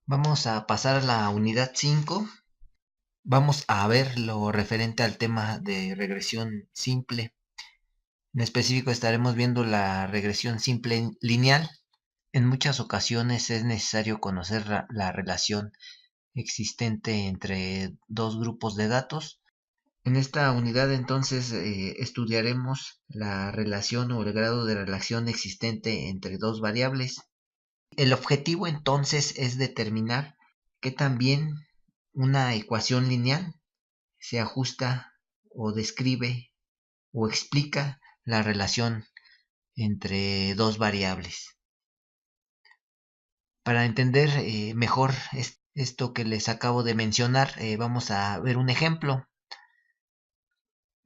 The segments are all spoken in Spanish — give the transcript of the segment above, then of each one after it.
Vamos a pasar a la unidad 5. Vamos a ver lo referente al tema de regresión simple. En específico estaremos viendo la regresión simple lineal. En muchas ocasiones es necesario conocer la relación existente entre dos grupos de datos. En esta unidad entonces estudiaremos la relación o el grado de relación existente entre dos variables. El objetivo entonces es determinar que también una ecuación lineal se ajusta o describe o explica la relación entre dos variables. Para entender mejor esto que les acabo de mencionar, vamos a ver un ejemplo.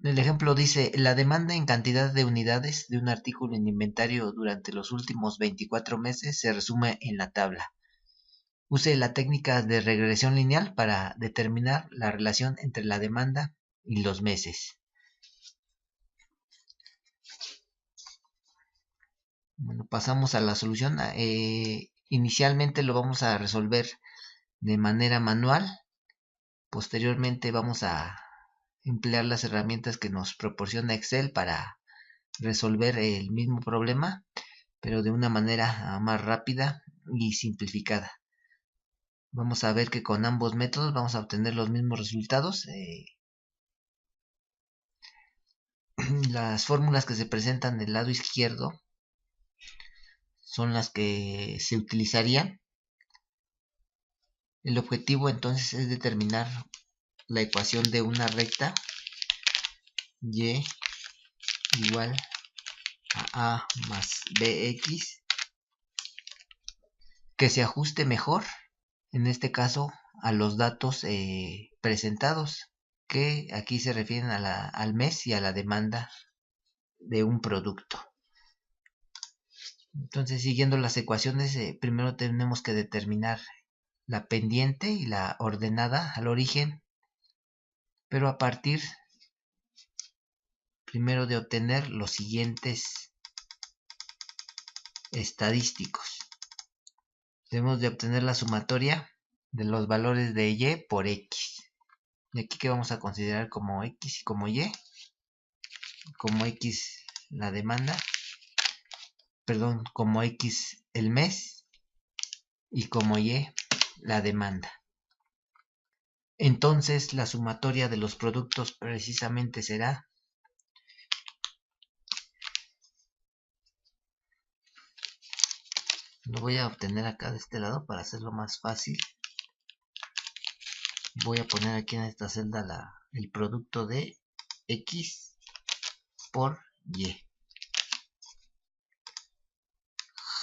El ejemplo dice: la demanda en cantidad de unidades de un artículo en inventario durante los últimos 24 meses se resume en la tabla. Use la técnica de regresión lineal para determinar la relación entre la demanda y los meses. Bueno, pasamos a la solución. Inicialmente lo vamos a resolver de manera manual. Posteriormente vamos a emplear las herramientas que nos proporciona Excel para resolver el mismo problema, pero de una manera más rápida y simplificada. Vamos a ver que con ambos métodos vamos a obtener los mismos resultados. Las fórmulas que se presentan del lado izquierdo son las que se utilizarían. El objetivo entonces es determinar la ecuación de una recta y igual a más bx que se ajuste mejor, en este caso, a los datos presentados, que aquí se refieren al mes y a la demanda de un producto. Entonces, siguiendo las ecuaciones, primero tenemos que determinar la pendiente y la ordenada al origen, pero a partir primero de obtener los siguientes estadísticos. Debemos de obtener la sumatoria de los valores de y por x. Y aquí que vamos a considerar como x y como y. Como x la demanda, perdón, como x el mes y como y la demanda. Entonces la sumatoria de los productos precisamente será lo voy a obtener acá de este lado para hacerlo más fácil. Voy a poner aquí en esta celda el producto de x por y.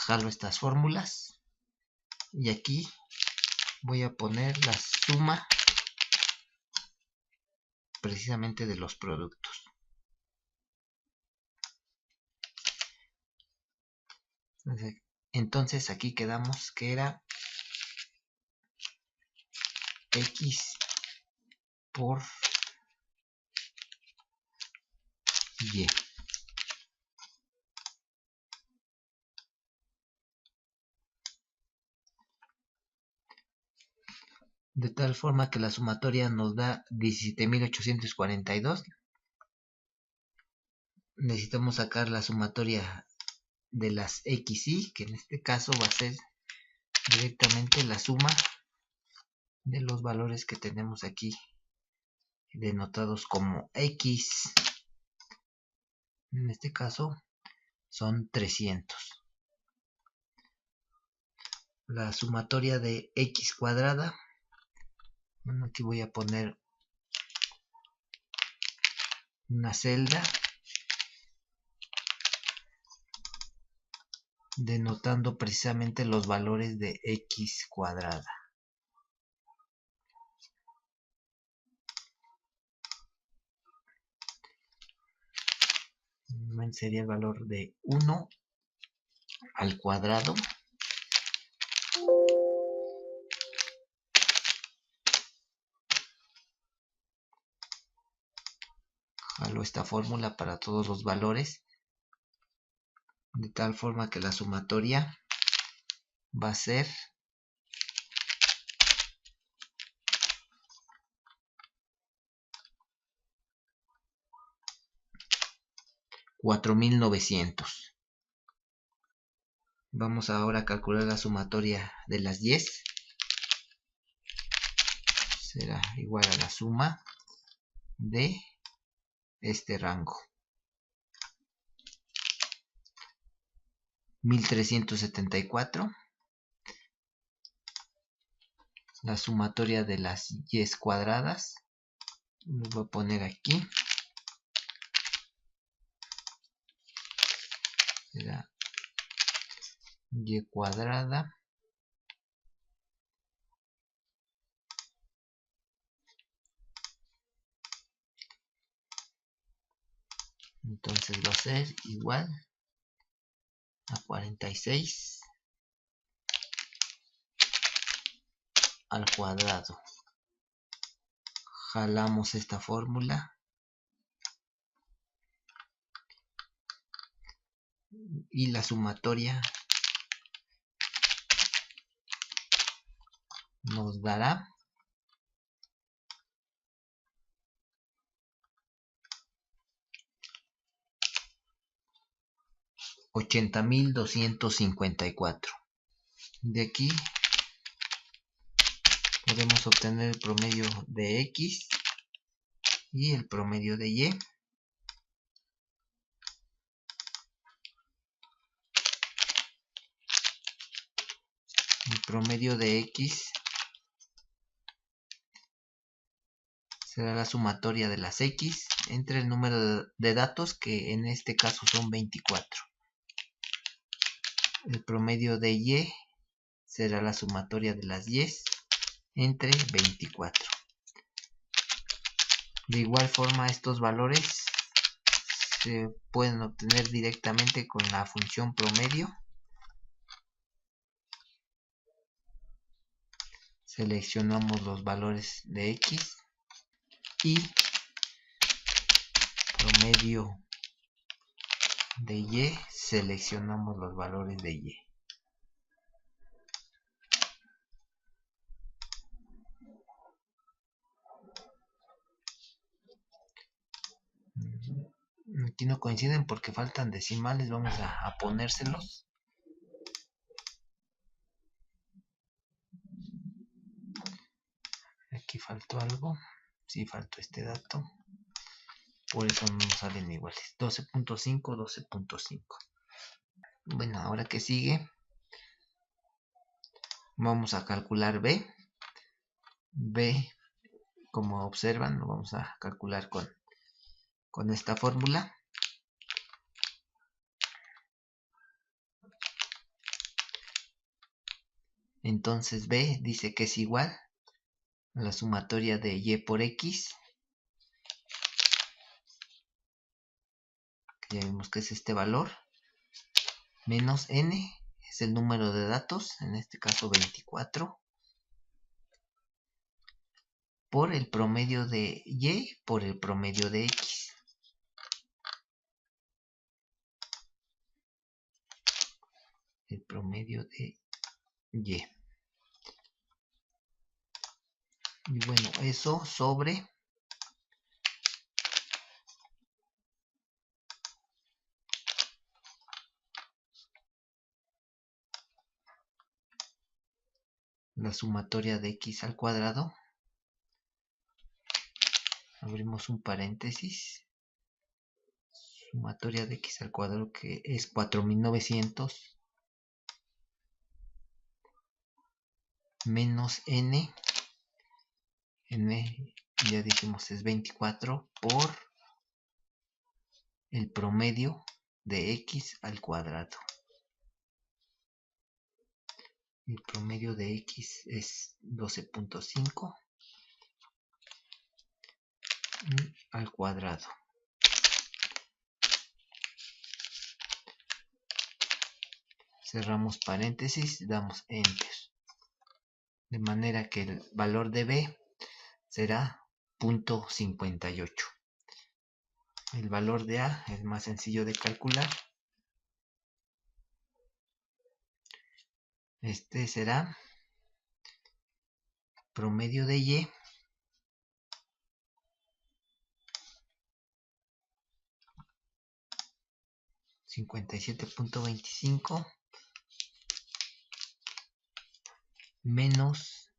Jalo estas fórmulas y aquí voy a poner la suma precisamente de los productos. Entonces aquí quedamos que era x por y. De tal forma que la sumatoria nos da 17.842. Necesitamos sacar la sumatoria de las xy, que en este caso va a ser directamente la suma de los valores que tenemos aquí denotados como x. En este caso son 300. La sumatoria de x cuadrada, bueno, aquí voy a poner una celda denotando precisamente los valores de x cuadrada. Sería el valor de 1 al cuadrado jalo esta fórmula para todos los valores de tal forma que la sumatoria va a ser 4900. Vamos ahora a calcular la sumatoria de las 10. Será igual a la suma de este rango. 1374. La sumatoria de las y cuadradas. Lo voy a poner aquí. Será y cuadrada entonces va a ser igual a 46 al cuadrado. Jalamos esta fórmula y la sumatoria nos dará 80.254. De aquí podemos obtener el promedio de X y el promedio de Y. El promedio de X será la sumatoria de las X entre el número de datos, que en este caso son 24. El promedio de Y será la sumatoria de las Y entre 24. De igual forma, estos valores se pueden obtener directamente con la función promedio. Seleccionamos los valores de X y promedio de Y, seleccionamos los valores de Y. Aquí no coinciden porque faltan decimales, vamos a ponérselos. Aquí faltó algo, sí faltó este dato, por eso no nos salen iguales. 12.5, 12.5. Bueno, ahora que sigue, vamos a calcular B. B, como observan, lo vamos a calcular con esta fórmula. Entonces B dice que es igual a la sumatoria de Y por X, que ya vimos que es este valor, menos N, es el número de datos, en este caso 24, por el promedio de Y por el promedio de X. El promedio de Y. Y bueno, eso sobre la sumatoria de X al cuadrado. Abrimos un paréntesis. Sumatoria de X al cuadrado, que es 4900 menos N. N ya dijimos es 24 por el promedio de X al cuadrado. El promedio de X es 12.5 al cuadrado. Cerramos paréntesis, damos enter. De manera que el valor de B será 0.58. El valor de A es más sencillo de calcular. Este será promedio de Y 57.25 menos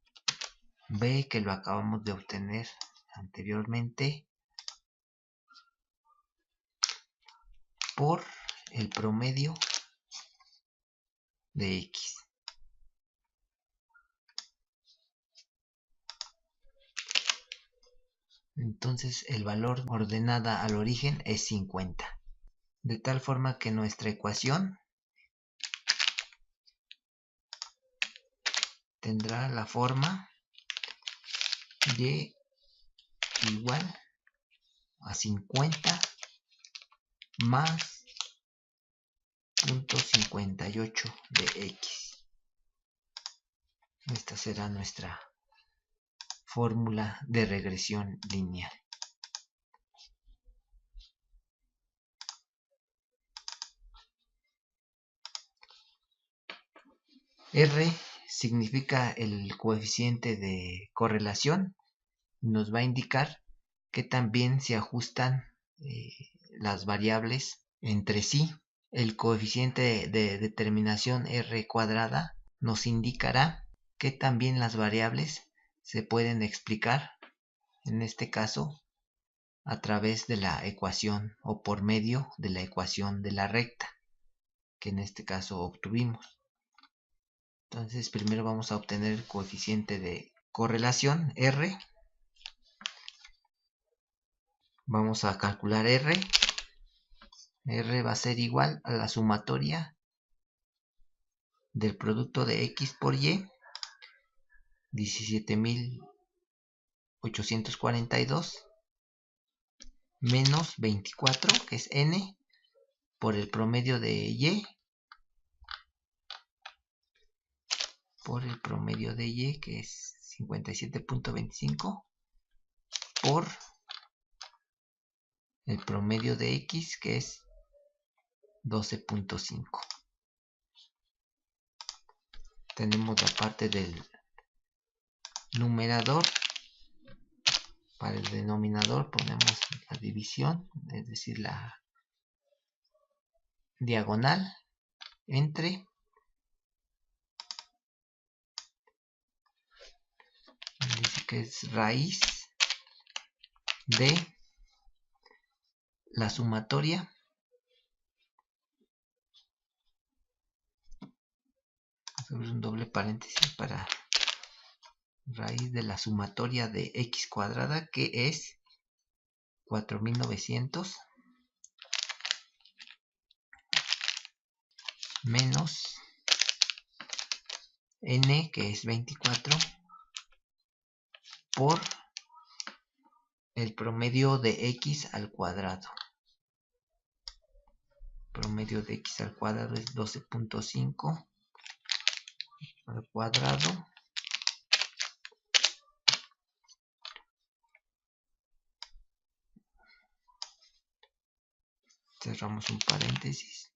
B, que lo acabamos de obtener anteriormente, por el promedio de X. Entonces el valor ordenada al origen es 50. De tal forma que nuestra ecuación tendrá la forma y igual a 50 más 0.58 de X. Esta será nuestra fórmula de regresión lineal. R significa el coeficiente de correlación y nos va a indicar que también se ajustan las variables entre sí. El coeficiente de determinación R cuadrada nos indicará que también las variables se pueden explicar, en este caso, a través de la ecuación o por medio de la ecuación de la recta, que en este caso obtuvimos. Entonces primero vamos a obtener el coeficiente de correlación R. Vamos a calcular R. R va a ser igual a la sumatoria del producto de X por Y, 17.842, menos 24, que es N, por el promedio de Y, que es 57.25, por el promedio de X, que es 12.5. Tenemos la parte del numerador. Para el denominador ponemos la división, es decir, la diagonal entre dice que es raíz de la sumatoria sobre un doble paréntesis para raíz de la sumatoria de X cuadrada, que es 4.900 menos N, que es 24, por el promedio de X al cuadrado. Promedio de X al cuadrado es 12.5 al cuadrado cerramos un paréntesis,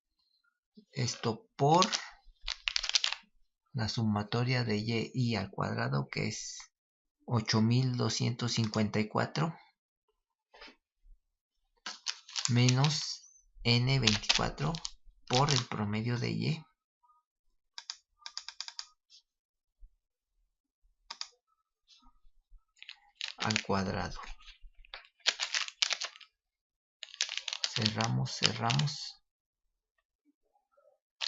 esto por la sumatoria de y al cuadrado, que es 8.254 menos n24 por el promedio de y al cuadrado. Cerramos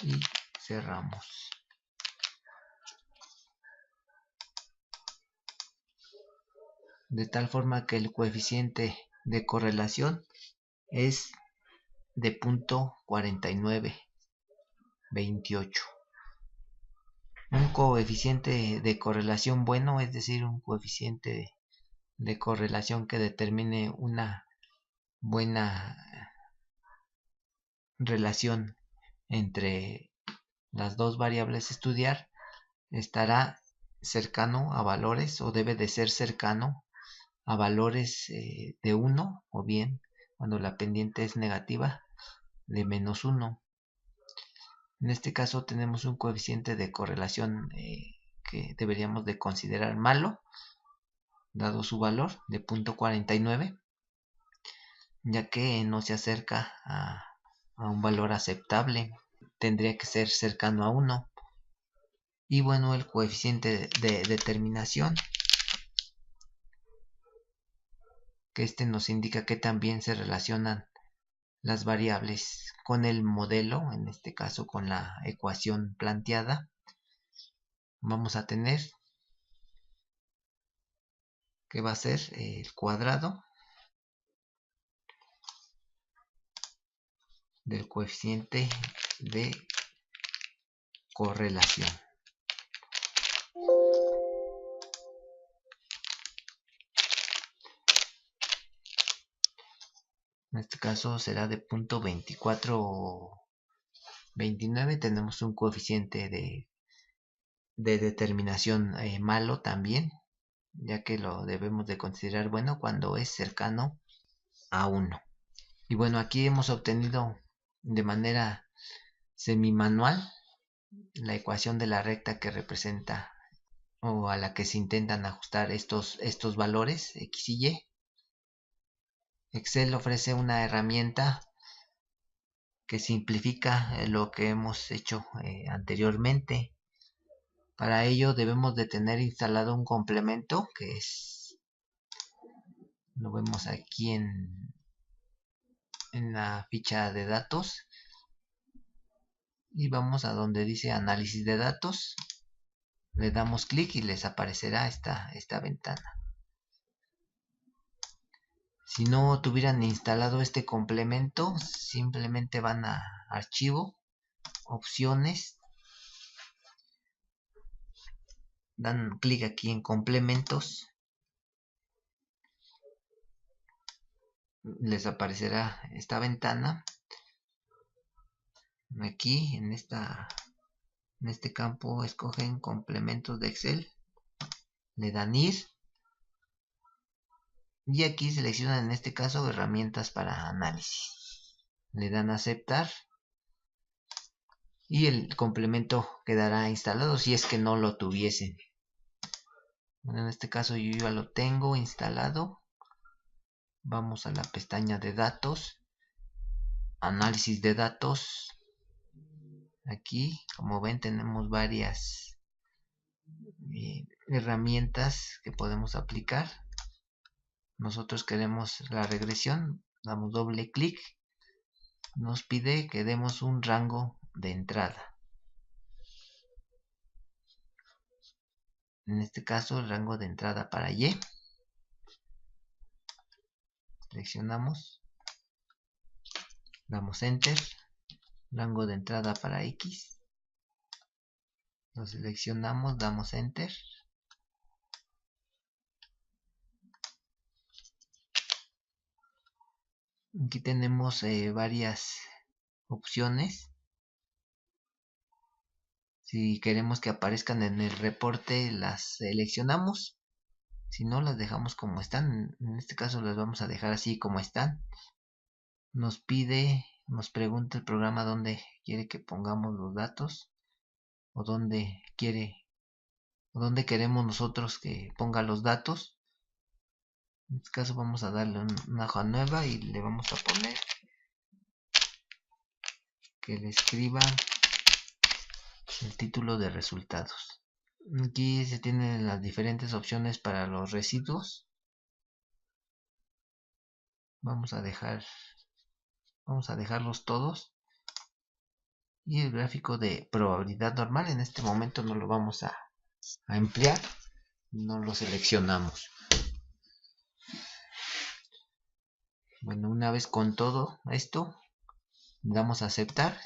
y cerramos. De tal forma que el coeficiente de correlación es de 0.4928. Un coeficiente de correlación bueno, es decir, un coeficiente de correlación que determine una buena relación entre las dos variables a estudiar, estará cercano a valores, o debe de ser cercano a valores de 1, o bien, cuando la pendiente es negativa, de -1. En este caso tenemos un coeficiente de correlación que deberíamos de considerar malo, dado su valor de 0.49, ya que no se acerca a un valor aceptable. Tendría que ser cercano a 1. Y bueno, el coeficiente de determinación, que nos indica que también se relacionan las variables con el modelo, en este caso con la ecuación planteada. Vamos a tener que va a ser el cuadrado del coeficiente de correlación. En este caso será de 0.2429. Tenemos un coeficiente de determinación malo también, ya que lo debemos de considerar bueno cuando es cercano a 1. Y bueno, aquí hemos obtenido de manera semi-manual la ecuación de la recta que representa o a la que se intentan ajustar estos valores x y y. Excel ofrece una herramienta que simplifica lo que hemos hecho anteriormente. Para ello debemos de tener instalado un complemento que lo vemos aquí en la ficha de datos, y vamos a donde dice análisis de datos, le damos clic y les aparecerá esta ventana. Si no tuvieran instalado este complemento, simplemente van a archivo, opciones, dan clic aquí en complementos, les aparecerá esta ventana. Aquí en este campo escogen complementos de Excel, le dan ir y aquí seleccionan en este caso herramientas para análisis, le dan aceptar y el complemento quedará instalado si es que no lo tuviesen. Bueno, en este caso yo ya lo tengo instalado. Vamos a la pestaña de datos, análisis de datos. Aquí, como ven, tenemos varias herramientas que podemos aplicar. Nosotros queremos la regresión, damos doble clic, nos pide que demos un rango de entrada. En este caso el rango de entrada para Y. Seleccionamos, damos enter. Rango de entrada para X. Lo seleccionamos, damos enter. Aquí tenemos varias opciones. Si queremos que aparezcan en el reporte, las seleccionamos. Si no, las dejamos como están. En este caso las vamos a dejar así como están. Nos pregunta el programa dónde quiere que pongamos los datos, o dónde queremos nosotros que ponga los datos. En este caso vamos a darle una hoja nueva y le vamos a poner que le escriba el título de resultados. Aquí se tienen las diferentes opciones para los residuos. Vamos a dejarlos todos. Y el gráfico de probabilidad normal, en este momento no lo vamos a emplear, no lo seleccionamos. Bueno, una vez con todo esto, damos a aceptar.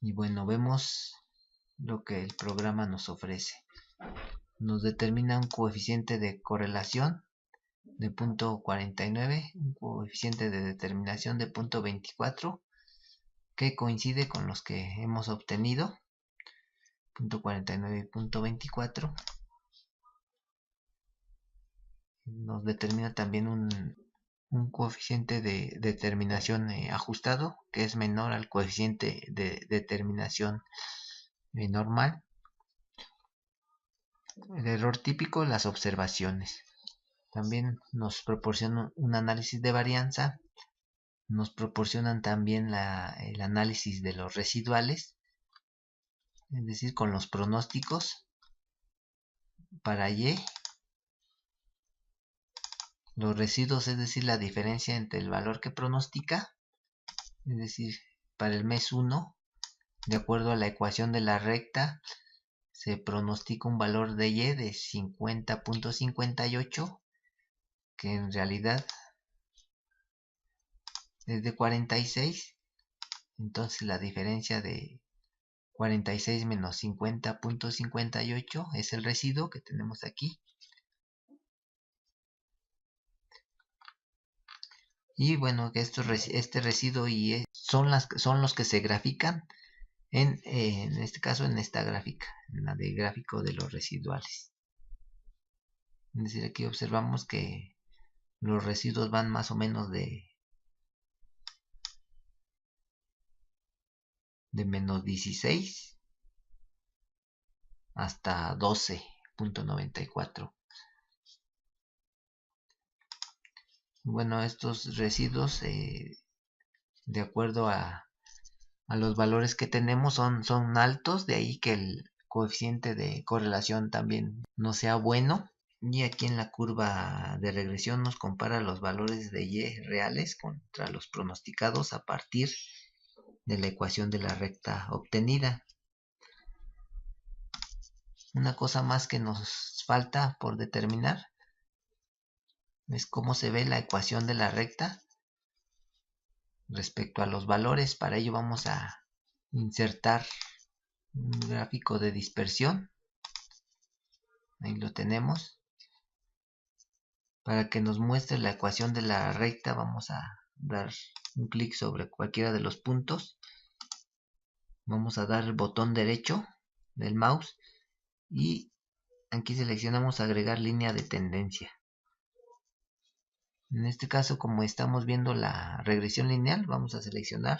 Y bueno, vemos lo que el programa nos ofrece. Nos determina un coeficiente de correlación de 0.49, un coeficiente de determinación de 0.24, que coincide con los que hemos obtenido, 0.49 y 0.24. Nos determina también un coeficiente de determinación ajustado, que es menor al coeficiente de determinación normal. El error típico, las observaciones. También nos proporcionan un análisis de varianza, nos proporcionan también el análisis de los residuales, es decir, con los pronósticos para Y, los residuos, es decir, la diferencia entre el valor que pronostica, es decir, para el mes 1, de acuerdo a la ecuación de la recta, se pronostica un valor de Y de 50.58, que en realidad es de 46. Entonces la diferencia de 46 menos 50.58 es el residuo que tenemos aquí. Y bueno, que este residuo y son los que se grafican en este caso en esta gráfica, en la de gráfico de los residuales. Es decir, aquí observamos que los residuos van más o menos de menos 16 hasta 12.94. Bueno, estos residuos, de acuerdo a los valores que tenemos, son altos, de ahí que el coeficiente de correlación también no sea bueno. Y aquí en la curva de regresión nos compara los valores de Y reales contra los pronosticados a partir de la ecuación de la recta obtenida. Una cosa más que nos falta por determinar es cómo se ve la ecuación de la recta respecto a los valores. Para ello vamos a insertar un gráfico de dispersión. Ahí lo tenemos. Para que nos muestre la ecuación de la recta vamos a dar un clic sobre cualquiera de los puntos. Vamos a dar el botón derecho del mouse y aquí seleccionamos agregar línea de tendencia. En este caso, como estamos viendo la regresión lineal, vamos a seleccionar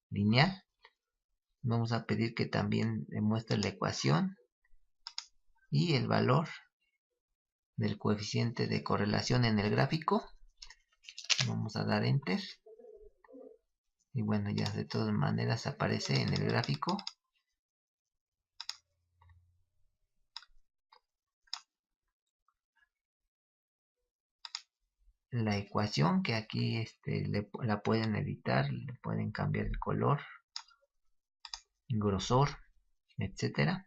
lineal. Vamos a pedir que también muestre la ecuación y el valor del coeficiente de correlación en el gráfico. Vamos a dar enter. Y bueno, ya de todas maneras aparece en el gráfico. La ecuación, que aquí la pueden editar, le pueden cambiar el color, grosor, etcétera.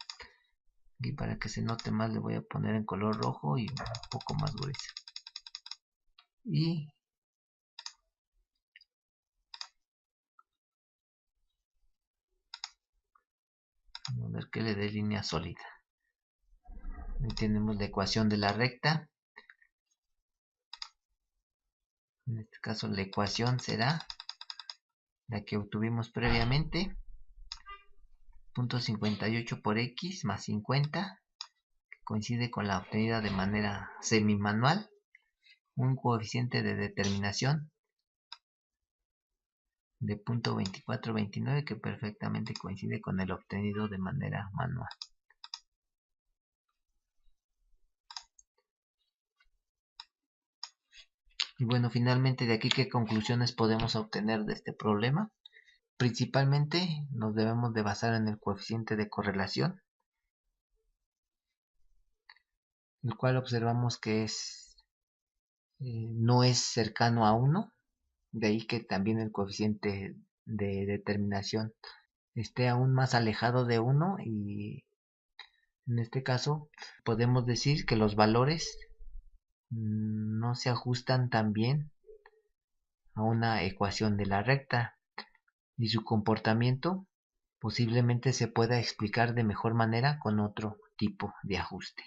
Y para que se note más le voy a poner en color rojo y un poco más gruesa. Y vamos a ver que le dé línea sólida. Ahí tenemos la ecuación de la recta. En este caso la ecuación será la que obtuvimos previamente. 0.58 por x más 50, que coincide con la obtenida de manera semimanual. Un coeficiente de determinación de 0.2429 que perfectamente coincide con el obtenido de manera manual. Y bueno, finalmente de aquí, ¿qué conclusiones podemos obtener de este problema? Principalmente nos debemos de basar en el coeficiente de correlación, el cual observamos que no es cercano a 1, de ahí que también el coeficiente de determinación esté aún más alejado de 1, y en este caso podemos decir que los valores no se ajustan tan bien a una ecuación de la recta y su comportamiento posiblemente se pueda explicar de mejor manera con otro tipo de ajuste.